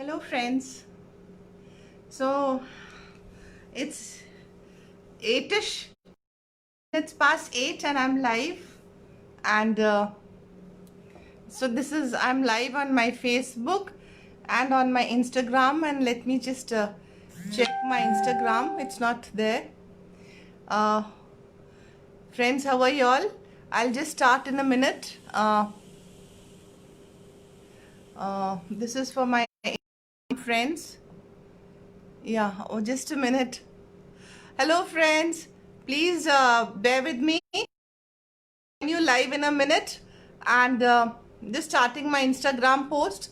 Hello friends. So it's 8ish. It's past 8 and I'm live. And so I'm live on my Facebook and on my Instagram. And let me just check my Instagram. It's not there. Uh, Friends, how are you all? I'll just start in a minute. This is for my friends. Yeah, oh, just a minute. Hello friends, please bear with me. You live in a minute and just starting my Instagram post.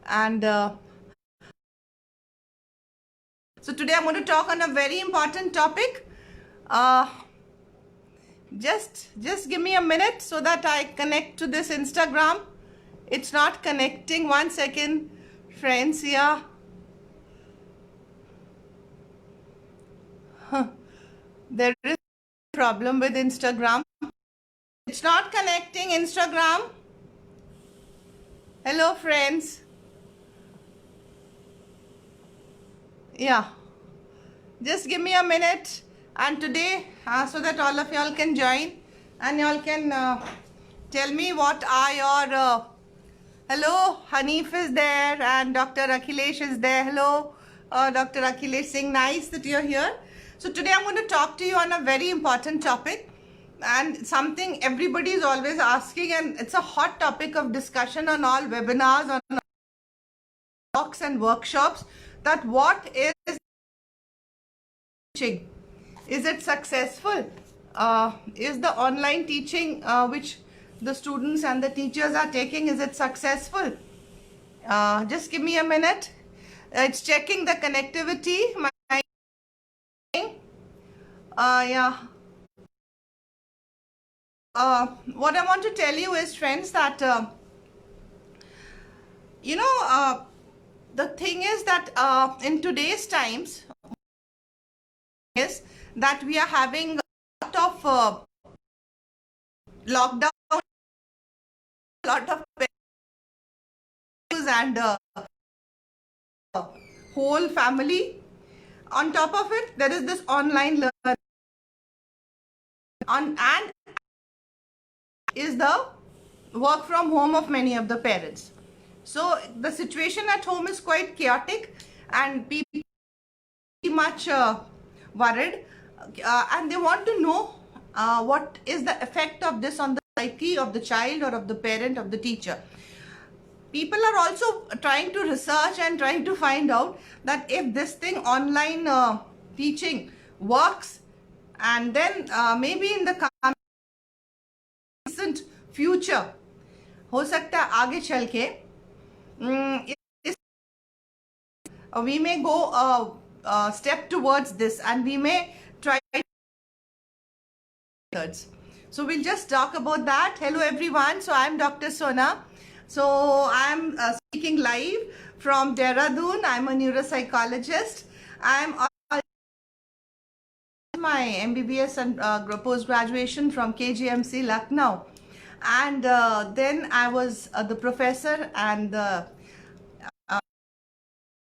And so today I'm going to talk on a very important topic. Uh, just give me a minute so that I connect to this Instagram. It's not connecting. 1 second, friends. Yeah. There is a problem with Instagram. It's not connecting Instagram. Hello friends. Yeah, just give me a minute. And today so that all of y'all can join and y'all can tell me what are your hello, Hanif is there and Dr. Akhilesh is there. Hello, Dr. Akhilesh Singh, nice that you're here. So today I'm going to talk to you on a very important topic and something everybody is always asking, and it's a hot topic of discussion on all webinars, on talks and workshops, that what is teaching? Is it successful? Is the online teaching which the students and the teachers are taking, is it successful? Just give me a minute. It's checking the connectivity. Yeah. What I want to tell you is, friends, that the thing is that in today's times is that we are having a lot of lockdown, a lot of and whole family. On top of it, there is this online learning and is the work from home of many of the parents. So the situation at home is quite chaotic and people are much worried and they want to know what is the effect of this on the psyche of the child or of the parent, of the teacher. People are also trying to research and trying to find out that if this thing online teaching works, and then maybe in the recent future हो सकता है आगे चल के we may go a step towards this and we may try methods. So we'll just talk about that. Hello everyone, so I'm Dr. Sona. So I'm speaking live from Dehradun. I'm a neuropsychologist. I'm my MBBS and post graduation from KGMC Lucknow, and then I was the professor and the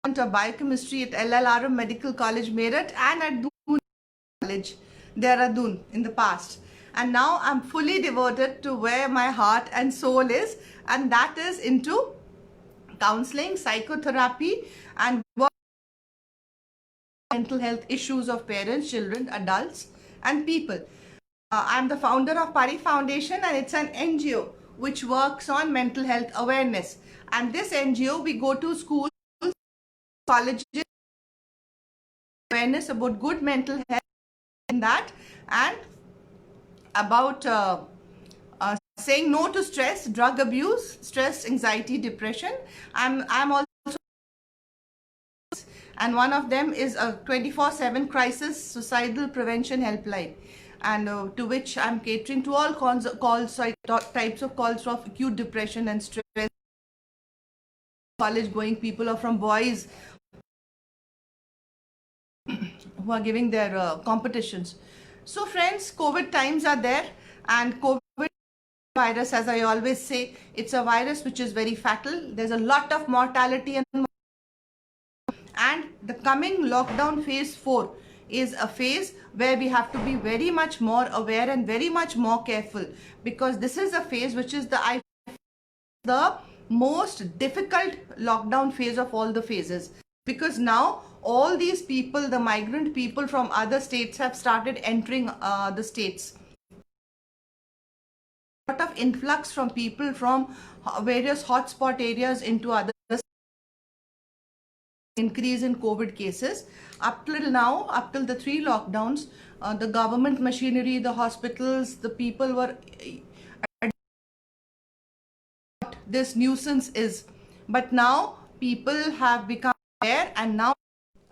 of biochemistry at LLRM Medical College Meerut and at Doon College Dehradun in the past. And now I'm fully devoted to where my heart and soul is, and that is into counseling, psychotherapy, and mental health issues of parents, children, adults, and people. I'm the founder of Pari Foundation, and it's an NGO which works on mental health awareness. And this NGO, we go to schools, colleges, awareness about good mental health in that, and about saying no to stress, drug abuse, stress, anxiety, depression. I'm also, and one of them is a 24/7 crisis suicidal prevention helpline, and to which I'm catering to all calls, types of calls of acute depression and stress, college going people, or from boys who are giving their competitions. So friends, COVID times are there, and COVID virus, as I always say, it's a virus which is very fatal. There's a lot of mortality and And the coming lockdown phase 4 is a phase where we have to be very much more aware and very much more careful, because this is a phase which is the most difficult lockdown phase of all the phases, because now all these people, the migrant people from other states, have started entering the states. A lot of influx from people from various hotspot areas into other, increase in COVID cases. Up till now, up till the 3 lockdowns, the government machinery, the hospitals, the people were this nuisance is. But now people have become aware, and now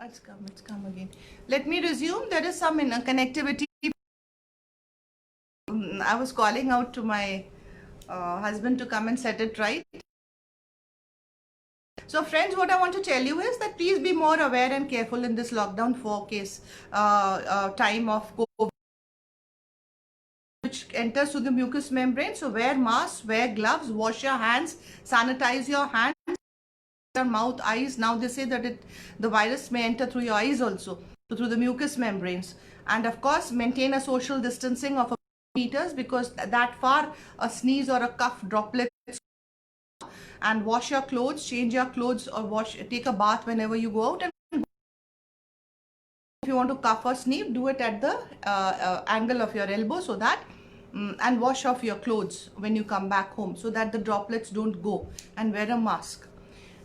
it's come again. Let me resume. There is some connectivity. I was calling out to my husband to come and set it right. So friends, what I want to tell you is that please be more aware and careful in this lockdown 4 case time of COVID, which enters through the mucous membrane. So wear masks, wear gloves, wash your hands, sanitize your hands, your mouth, eyes. Now they say that the virus may enter through your eyes also, so through the mucous membranes. And of course, maintain a social distancing of meters, because that far a sneeze or a cough droplet. And wash your clothes, change your clothes, or take a bath whenever you go out. And if you want to cough or sneeze, do it at the angle of your elbow, so that and wash off your clothes when you come back home, so that the droplets don't go, and wear a mask.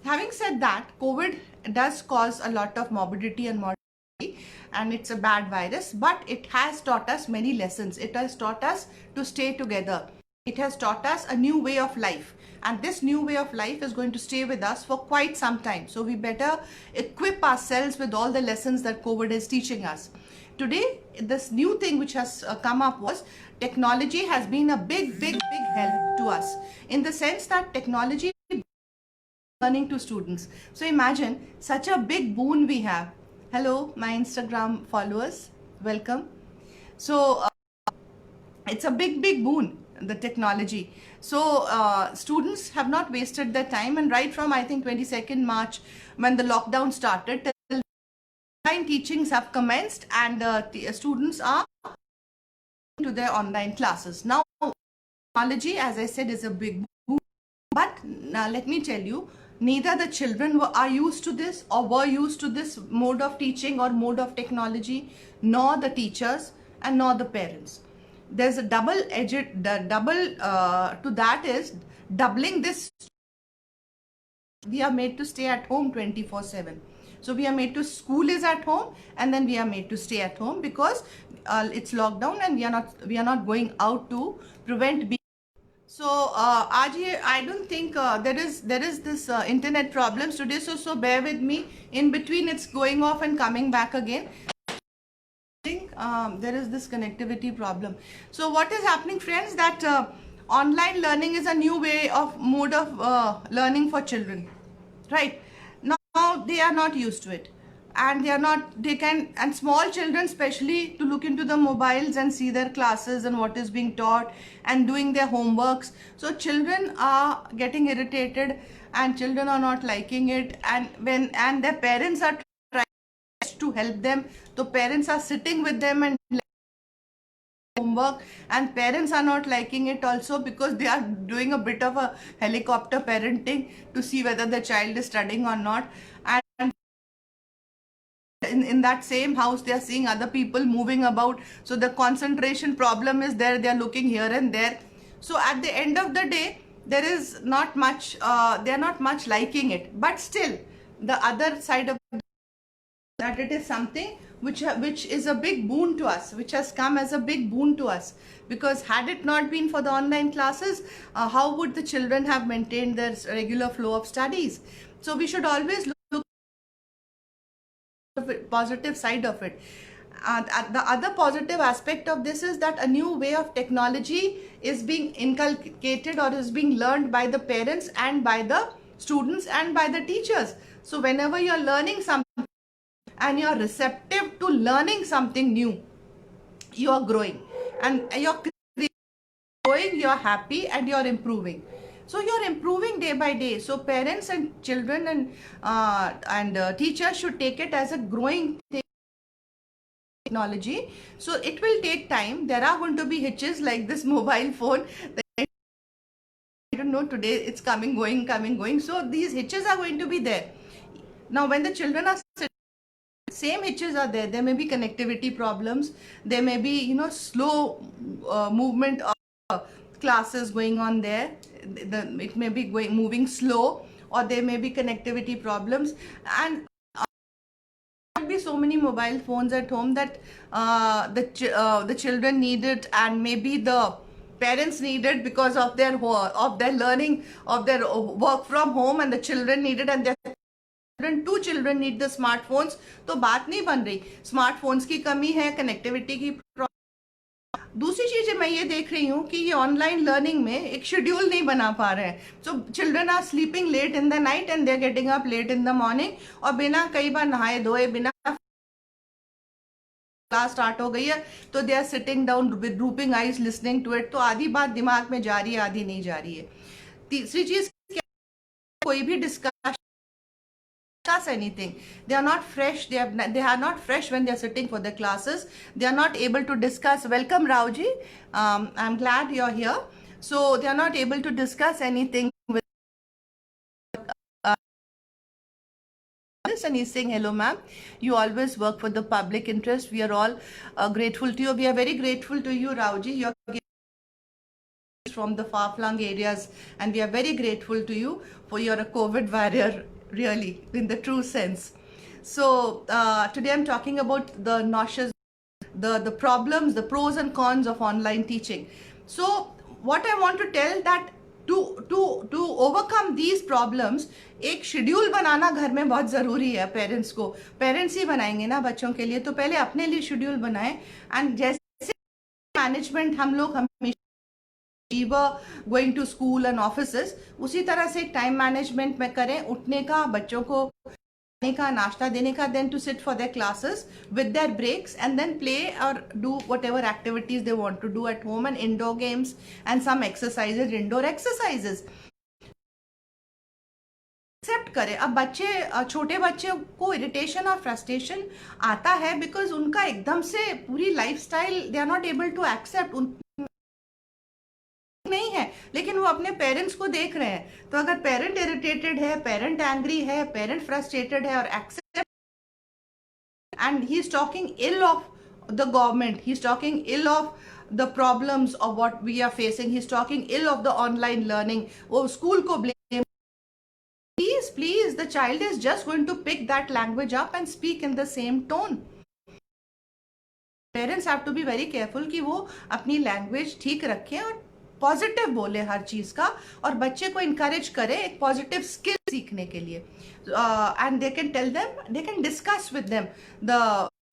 Having said that, COVID does cause a lot of morbidity and mortality, and it's a bad virus, but it has taught us many lessons. It has taught us to stay together. It has taught us a new way of life, and this new way of life is going to stay with us for quite some time. So we better equip ourselves with all the lessons that COVID is teaching us. Today, this new thing which has come up was technology has been a big help to us, in the sense that technology learning to students. So imagine such a big boon we have. Hello, my Instagram followers, welcome. So it's a big boon, the technology. So students have not wasted their time, and right from I think 22nd March, when the lockdown started, online teachings have commenced, and students are to their online classes. Now technology, as I said, is a big boon, but now let me tell you, neither the children are used to this or were used to this mode of teaching or mode of technology, nor the teachers and nor the parents. There's a double-edged, to that is doubling this. We are made to stay at home 24/7. So we are made to, school is at home, and then we are made to stay at home because it's lockdown, and we are not going out to prevent being. So I don't think there is this internet problems today, so bear with me. In between, it's going off and coming back again. There is this connectivity problem. So what is happening, friends, that online learning is a new way of mode of learning for children, right? Now they are not used to it, and and small children especially, to look into the mobiles and see their classes and what is being taught and doing their homeworks. So children are getting irritated, and children are not liking it, and their parents are trying to help them. So parents are sitting with them and homework, and parents are not liking it also, because they are doing a bit of a helicopter parenting to see whether the child is studying or not. And in that same house, they are seeing other people moving about, so the concentration problem is there. They are looking here and there. So at the end of the day, there is not much, they are not much liking it. But still, the other side of that, it is something which is a big boon to us, which has come as a big boon to us, because had it not been for the online classes, how would the children have maintained their regular flow of studies? So we should always look at the positive side of it. The other positive aspect of this is that a new way of technology is being inculcated or is being learned by the parents and by the students and by the teachers. So whenever you're learning something and you're receptive to learning something new, you're growing, and you're growing, you're happy, and you're improving. So you're improving day by day. So parents and children and teachers should take it as a growing thing, technology. So it will take time. There are going to be hitches like this mobile phone. I don't know, today it's coming, going, coming, going. So these hitches are going to be there. Now when the children are same hitches are there. There may be connectivity problems. There may be, slow movement of classes going on there. It may be moving slow, or there may be connectivity problems. And there be so many mobile phones at home that the children need it, and maybe the parents need it because of their learning, of their work from home, and the children need it, and their two children need the smartphones. तो बात नहीं बन रही. Smartphones की कमी है, connectivity की. दूसरी चीज मैं ये देख रही हूँ कि ये ऑनलाइन लर्निंग में एक शेड्यूल नहीं बना पा रहे हैं. So children are sleeping late in the night and they are getting up late in the morning, और बिना कई बार नहाए धोए, बिना क्लास स्टार्ट हो गई है तो they are sitting down with drooping eyes listening to it. तो आधी बात दिमाग में जा रही है, आधी नहीं जा रही है. तीसरी चीज, कोई भी discussion anything, they are not fresh. They are not fresh when they are sitting for the classes. They are not able to discuss. Welcome Rauji, I'm glad you're here. So they are not able to discuss anything with this, and he's saying, hello ma'am, you always work for the public interest. We are all grateful to you. We are very grateful to you, Rauji. You're from the far-flung areas, and we are very grateful to you for your COVID warrior, really, in the true sense. So today I'm talking about the nauseous, the problems, the pros and cons of online teaching. So what I want to tell that to overcome these problems, एक schedule बनाना घर में बहुत ज़रूरी है. Parents को, parents ही बनाएंगे ना बच्चों के लिए, तो पहले अपने लिए शेड्यूल बनाएं. एंड जैसे मैनेजमेंट हम लोग हमेशा we were going to school and offices, उसी तरह से टाइम मैनेजमेंट में करें. उठने का, बच्चों को खाने का, नाश्ता देने का, then to sit for their classes with their breaks, and then play or do whatever activities they want to do at home, and indoor games and some exercises, indoor exercises. Accept करें. अब बच्चे, छोटे बच्चे को irritation और frustration आता है because उनका एकदम से पूरी lifestyle they are not able to accept नहीं है, लेकिन वो अपने पेरेंट्स को देख रहे हैं. तो अगर पेरेंट इरिटेटेड है, पेरेंट एंग्री है, पेरेंट फ्रस्ट्रेटेड है और accept, and he is talking ill of the government, he is talking ill of the problems of what we are facing, he is talking ill of the online learning, वो school को blame. Please the child is just going to pick that language up and speak in the same tone. Parents have to be very careful कि वो अपनी language ठीक रखें और positive बोले हर चीज का, और बच्चे को इनकरेज करे एक पॉजिटिव स्किल सीखने के लिए. And they can tell them, they can discuss with them the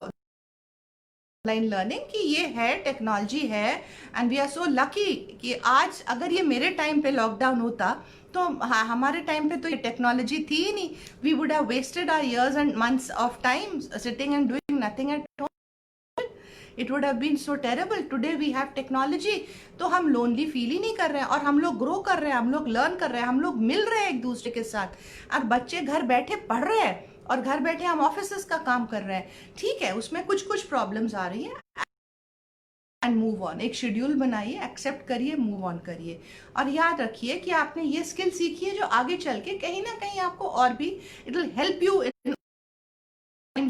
online learning कि ये है, टेक्नोलॉजी है, and we are so lucky कि आज, अगर ये मेरे टाइम पे लॉकडाउन होता तो हमारे टाइम पे तो ये टेक्नोलॉजी थी ही नहीं. We would have wasted our years and months of time sitting and doing nothing at home. It would have been so terrible. Today we have technology. तो हम लोनली फील ही नहीं कर रहे हैं, और हम लोग ग्रो कर रहे हैं, हम लोग लर्न कर रहे हैं, हम लोग मिल रहे हैं एक दूसरे के साथ. और बच्चे घर बैठे पढ़ रहे हैं, और घर बैठे हम ऑफिस का काम कर रहे हैं. ठीक है, उसमें कुछ प्रॉब्लम्स आ रही है, एंड मूव ऑन. एक शेड्यूल बनाइए, एक्सेप्ट करिए, मूव ऑन करिए, और याद रखिए कि आपने ये स्किल सीखी है जो आगे चल के कहीं ना कहीं आपको और भी, it will help you in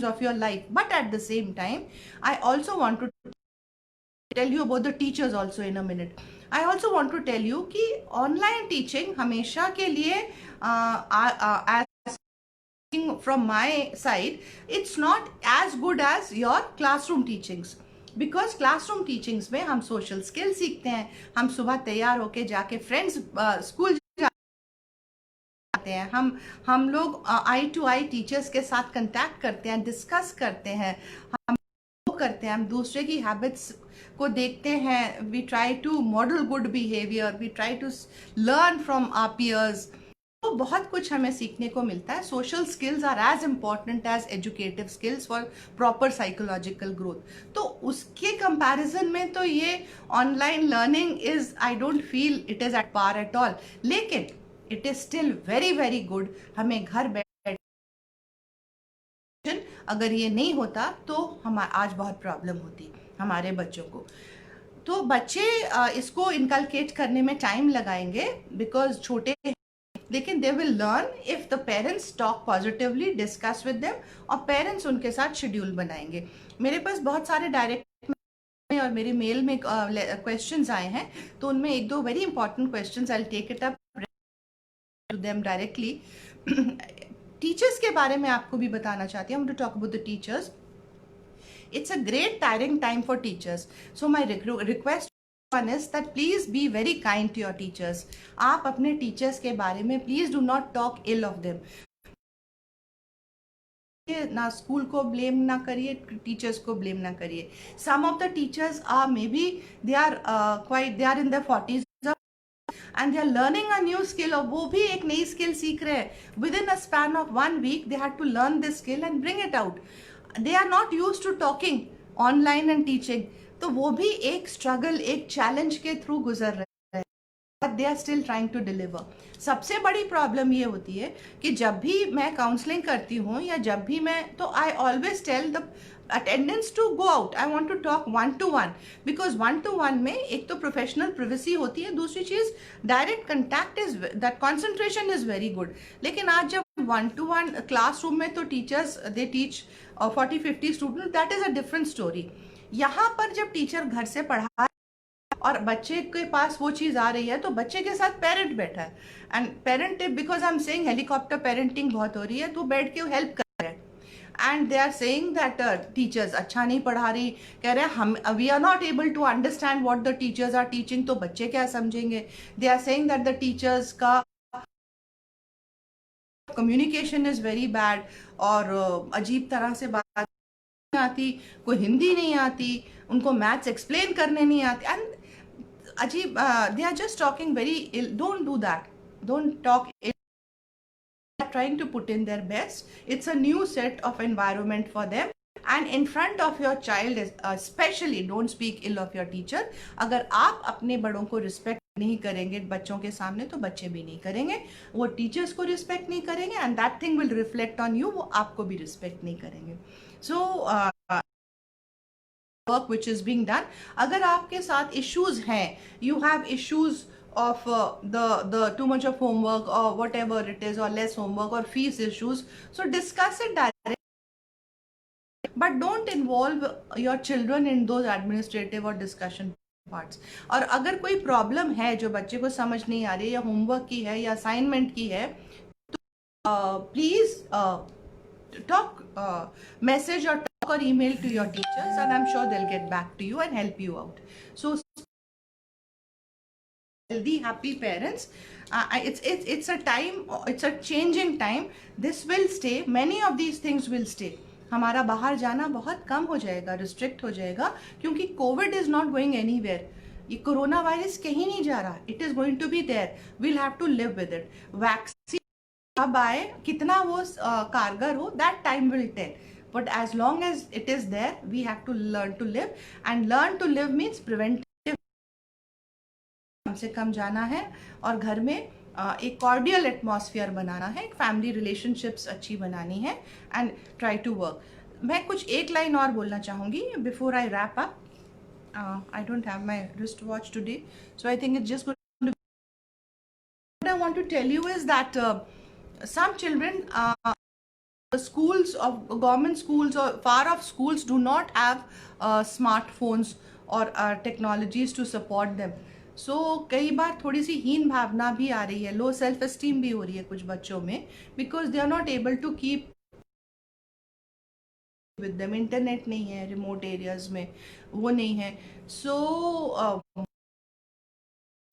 of your life. But at the same time, I also want to tell you about the teachers also in a minute. I also want to tell you कि online teaching हमेशा के लिए from my side, it's not as good as your classroom teachings. Because classroom teachings में हम social skill सीखते हैं, हम सुबह तैयार होके जाके फ्रेंड्स स्कूल हैं, हम लोग आई टू आई टीचर्स के साथ कंटैक्ट करते हैं, डिस्कस करते हैं, हम दूसरे की हैबिट्स को देखते हैं. We try to model good behaviour, we try to learn from our peers. बहुत कुछ हमें सीखने को मिलता है. Social skills are as important as educative skills for proper psychological growth. तो उसके कंपैरिजन में तो ये online learning is, I don't feel it is at par at all. लेकिन it is still very very good. हमें घर बैठ, अगर ये नहीं होता तो हम आज बहुत प्रॉब्लम होती हमारे बच्चों को. तो बच्चे इसको इनकलकेट करने में टाइम लगाएंगे बिकॉज छोटे, लेकिन they will learn if the parents talk positively, discuss with them, और पेरेंट्स उनके साथ शेड्यूल बनाएंगे. मेरे पास बहुत सारे डायरेक्ट और मेरे मेल में क्वेश्चंस आए हैं, तो उनमें एक दो very important questions I will take it up to them directly. Teachers के बारे में आपको भी बताना चाहती हूँ. To talk about the teachers. It's a great tiring time for teachers. So my request one is that please be very kind to your teachers. आप अपने teachers के बारे में please do not talk ill of them. ना school को blame ना करिए, teachers को ब्लेम ना करिए. Some of the teachers are maybe they are in their 40s and they are learning a new skill, और वो भी एक नई स्किल सीख रहे हैं. Within a span of 1 week they had to learn this skill and bring it out. They are not used to talking online and teaching. तो वो भी एक स्ट्रगल, एक चैलेंज के थ्रू गुजर रहे हैं, but they are still trying to deliver. सबसे बड़ी प्रॉब्लम ये होती है कि जब भी मैं काउंसलिंग करती हूँ या जब भी मैं, तो I always tell the attendance to go out. I want to talk 1-to-1 because 1-to-1 में एक तो प्रोफेशनल प्रिवेसी होती है, दूसरी चीज direct contact is, that concentration is very good. लेकिन आज जब 1-to-1 क्लासरूम में तो teachers they teach 40-50 student, that is a different story. यहाँ पर जब टीचर घर से पढ़ा और बच्चे के पास वो चीज़ आ रही है, तो बच्चे के साथ पेरेंट बैठा है, and parent because I am saying helicopter parenting बहुत हो रही है, तो बैठ के हेल्प कर रहे हैं. And they are saying that teachers अच्छा नहीं पढ़ा रही, कह रहे हैं हम we are not able to understand what the teachers are teaching, तो बच्चे क्या समझेंगे. They are saying that the teachers का कम्युनिकेशन इज वेरी बैड, और अजीब तरह से बात नहीं आती, कोई हिंदी नहीं आती, उनको मैथ्स एक्सप्लेन करने नहीं आते, एंड अजीब, they are just talking very ill. Don't do that, don't talk ill. Trying to put in their best. It's a new set of environment for them, and in front of your child especially don't speak ill of your teacher. अगर आप अपने बड़ों को respect नहीं करेंगे बच्चों के सामने, तो बच्चे भी नहीं करेंगे. वो टीचर्स को रिस्पेक्ट नहीं करेंगे, and that thing will reflect on you. वो आपको भी रिस्पेक्ट नहीं करेंगे. So work which is being done. अगर आपके साथ इश्यूज हैं, you have issues of the too much of homework or whatever it is, or less homework or fees issues, so discuss it directly, but don't involve your children in those administrative or discussion parts. और अगर कोई problem है जो बच्चे को समझ नहीं आ रही है, या होमवर्क की है या असाइनमेंट की है, तो please talk, message or talk or email to your teachers, and I'm sure they'll get back to you and help you out. So healthy, happy parents. It's a time, it's a changing time. This will stay. Many of these things will stay. हमारा बाहर जाना बहुत कम हो जाएगा, restrict हो जाएगा, क्योंकि Covid is not going anywhere. ये कोरोना वायरस कहीं नहीं जा रहा. It is going to be there. We'll have to live with it. Vaccine कब आए, कितना वो कारगर हो, that time will tell. But as long as it is there, we have to learn to live, and learn to live means prevent. कम से कम जाना है, और घर में एक कॉर्डियल एटमॉस्फेयर बनाना है, एक फैमिली रिलेशनशिप्स अच्छी बनानी है, एंड ट्राई टू वर्क. मैं कुछ एक लाइन और बोलना चाहूँगी before I wrap up. I don't have my wrist watch today, so I think it's just going to. What I want to tell you is that some children, schools of government schools or far off schools do not have smartphones or technologies to support them. So कई बार थोड़ी सी हीन भावना भी आ रही है, low self esteem भी हो रही है कुछ बच्चों में, because they are not able to keep with them. Internet नहीं है रिमोट एरियाज में, वो नहीं है. सो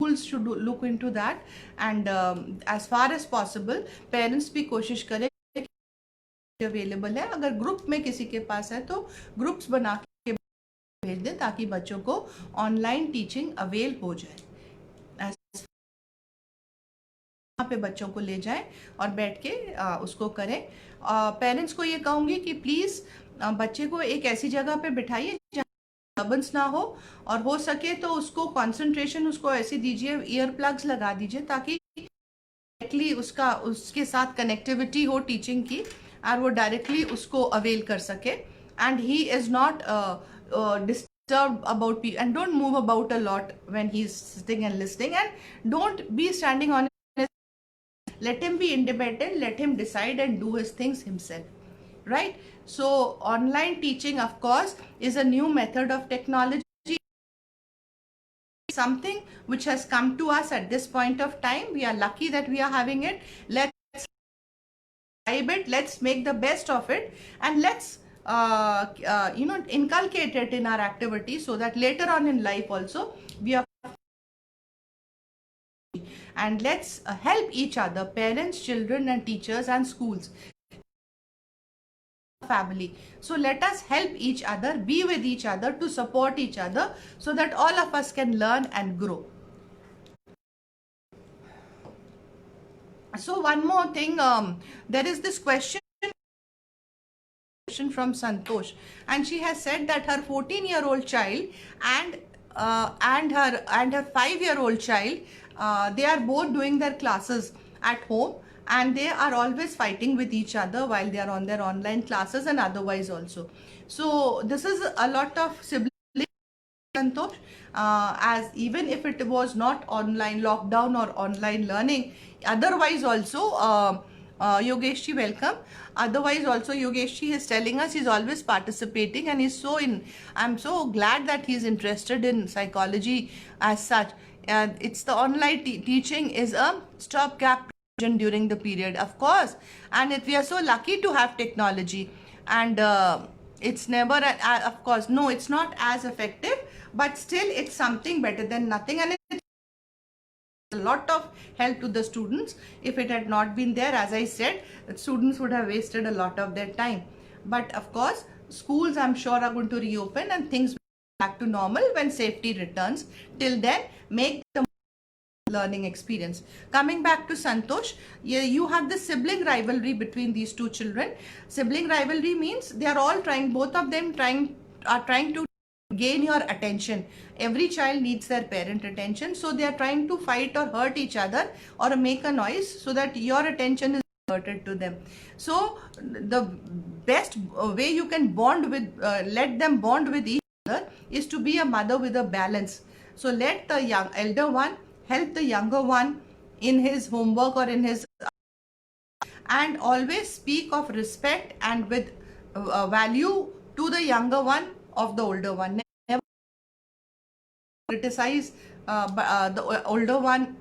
schools should look into that, and as far as possible parents भी कोशिश करें अवेलेबल है. अगर ग्रुप में किसी के पास है तो ग्रुप्स बना के भेज दें, ताकि बच्चों को ऑनलाइन टीचिंग अवेल हो जाए. वहाँ पे बच्चों को ले जाएं और बैठ के उसको करें। पेरेंट्स को ये कहूँगी कि प्लीज़ बच्चे को एक ऐसी जगह पे बिठाइए जहाँ डिस्टर्बेंस ना हो, और हो सके तो उसको कंसंट्रेशन उसको ऐसे दीजिए, ईयर प्लग्स लगा दीजिए ताकि डायरेक्टली उसके साथ कनेक्टिविटी हो टीचिंग की, और वो डायरेक्टली उसको अवेल कर सके, and he is not disturbed about people, and don't move about a lot when he's sitting and listening, and don't be standing on his. Let him be independent, let him decide and do his things himself, right? So online teaching, of course, is a new method of technology, something which has come to us at this point of time. We are lucky that we are having it. Let's vibe it, let's make the best of it, and let's inculcate it in our activity so that later on in life also we are. And let's help each other, parents, children and teachers and schools, family. So let us help each other, be with each other, to support each other so that all of us can learn and grow. So one more thing, there is this question from Santosh, and she has said that her 14-year-old child and her 5-year-old child, they are both doing their classes at home, and they are always fighting with each other while they are on their online classes and otherwise also. So this is a lot of sibling, Santosh, as even if it was not online lockdown or online learning, otherwise also Yogesh, welcome. Otherwise also Yogesh is telling us he's always participating, and he's I'm so glad that he's interested in psychology as such. And it's the online teaching is a stopgap during the period, of course, and we are so lucky to have technology, and it's never of course, no, it's not as effective, but still it's something better than nothing, and it's a lot of help to the students. If it had not been there, as I said, the students would have wasted a lot of their time. But of course, schools, I'm sure, are going to reopen and things will go back to normal when safety returns. Till then, make the learning experience. Coming back to Santosh, you have the sibling rivalry between these two children. Sibling rivalry means they are all trying, both of them are trying to gain your attention. Every child needs their parent attention, so they are trying to fight or hurt each other or make a noise so that your attention is diverted to them. So the best way you can bond with, let them bond with each other, is to be a mother with a balance. So let the elder one help the younger one in his homework or in his, and always speak of respect and with value to the younger one of the older one. Never criticize the older one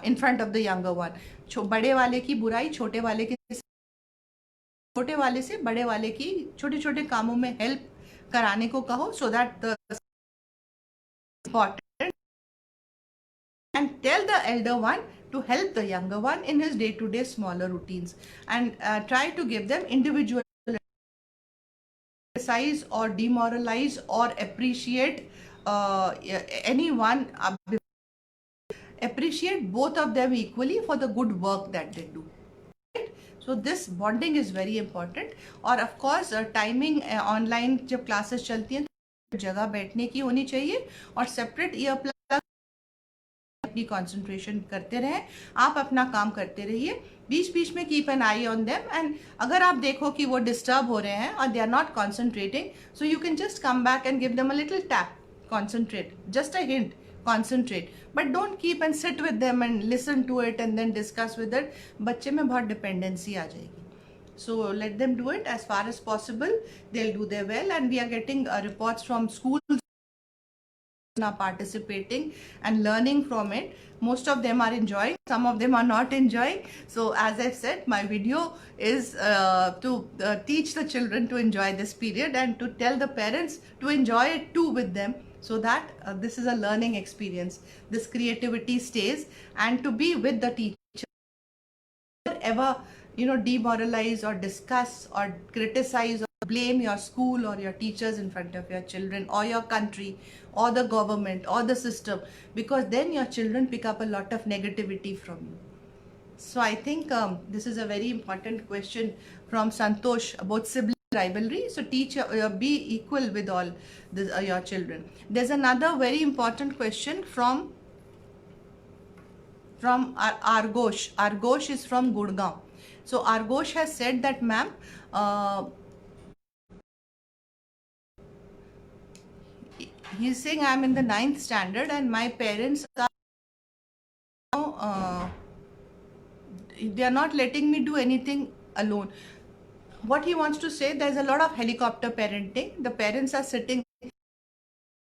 in front of the younger one. बड़े वाले की बुराई छोटे वाले के, छोटे वाले से बड़े वाले की छोटे छोटे कामों में हेल्प कराने को कहो, so that the important, and tell the elder one to help the younger one in his day-to-day smaller routines, and try to give them individual, criticize or demoralize or appreciate anyone, appreciate both of them equally for the good work that they do. So this bonding is very important. और of course timing online जब classes चलती हैं तो जगह बैठने की होनी चाहिए, और separate ear plug अपनी concentration करते रहें, आप अपना काम करते रहिए, बीच बीच में keep an eye on them, and अगर आप देखो कि वो disturb हो रहे हैं और they are not concentrating, so you can just come back and give them a little tap, concentrate, just a hint, concentrate, but don't keep and sit with them and listen to it and then discuss with it. बच्चे में बहुत dependency आ जाएगी. So let them do it as far as possible. They'll do their well, and we are getting reports from schools now participating and learning from it. Most of them are enjoying, some of them are not enjoying. So as I said, my video is to teach the children to enjoy this period and to tell the parents to enjoy it too with them, so that this is a learning experience, this creativity stays, and to be with the teacher. Ever demoralize or discuss or criticize or blame your school or your teachers in front of your children or your country or the government or the system, because then your children pick up a lot of negativity from you. So I think this is a very important question from Santosh about sibling rivalry. So teach be equal with all your children. There's another very important question from Argosh. Argosh is from Gurgaon. So Argosh has said that, ma'am, he's saying I'm in the 9th standard and my parents are they are not letting me do anything alone. What he wants to say, there's a lot of helicopter parenting. The parents are sitting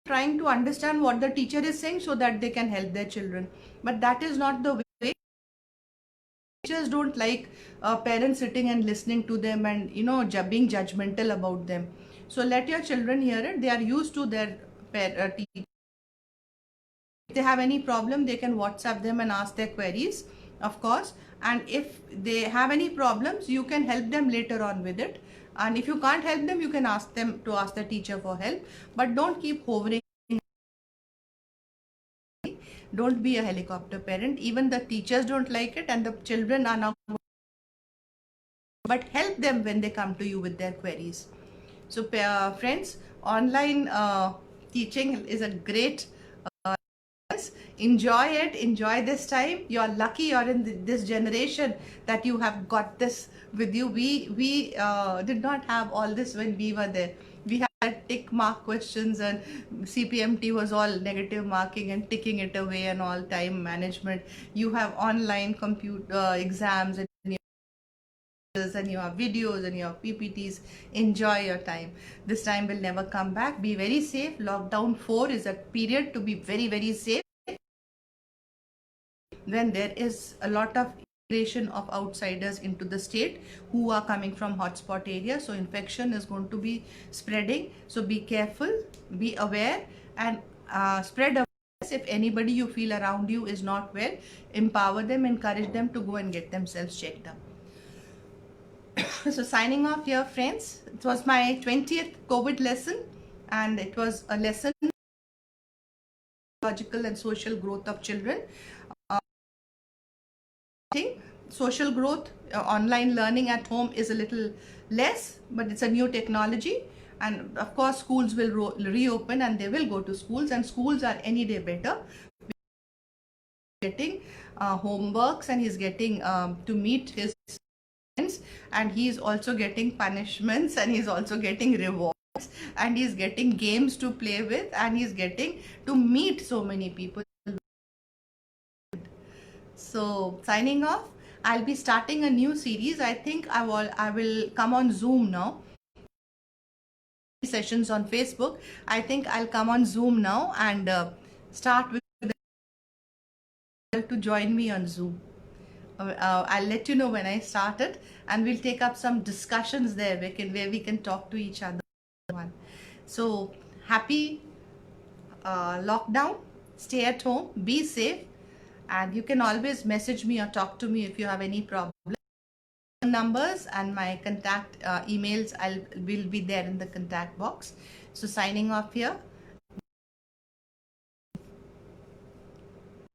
trying to understand what the teacher is saying so that they can help their children, but that is not the way. Teachers don't like parents sitting and listening to them and being judgmental about them. So let your children hear it. They are used to their teacher. If they have any problem, they can WhatsApp them and ask their queries, of course. And if they have any problems, you can help them later on with it. And if you can't help them, you can ask them to ask the teacher for help. But don't keep hovering. Don't be a helicopter parent. Even the teachers don't like it, and the children are now. But help them when they come to you with their queries. So, friends, online teaching is a great. Enjoy it. Enjoy this time. You're lucky you're in this generation that you have got this with you. We did not have all this when we were there. We had tick mark questions, and CPMT was all negative marking and ticking it away and all time management. You have online computer exams and you have videos and you have PPTs. Enjoy your time. This time will never come back. Be very safe. Lockdown 4 is a period to be very, very safe. When there is a lot of immigration of outsiders into the state who are coming from hotspot areas, so infection is going to be spreading. So be careful, be aware, and spread awareness. If anybody you feel around you is not well, empower them, encourage them to go and get themselves checked up. So signing off here, friends. It was my 20th COVID lesson, and it was a lesson logical and social growth of children. Social growth, online learning at home is a little less, but it's a new technology, and of course schools will reopen and they will go to schools, and schools are any day better. Getting homeworks, and he's getting to meet his friends, and he's also getting punishments, and he's also getting rewards, and he's getting games to play with, and he's getting to meet so many people. So signing off. I'll be starting a new series. I think I will come on Zoom now. Sessions on Facebook. I think I'll come on Zoom now and start with to join me on Zoom. I'll let you know when I start it, and we'll take up some discussions there where we can talk to each other. So happy lockdown. Stay at home. Be safe. And you can always message me or talk to me if you have any problem. Numbers and my contact emails will be there in the contact box. So signing off here.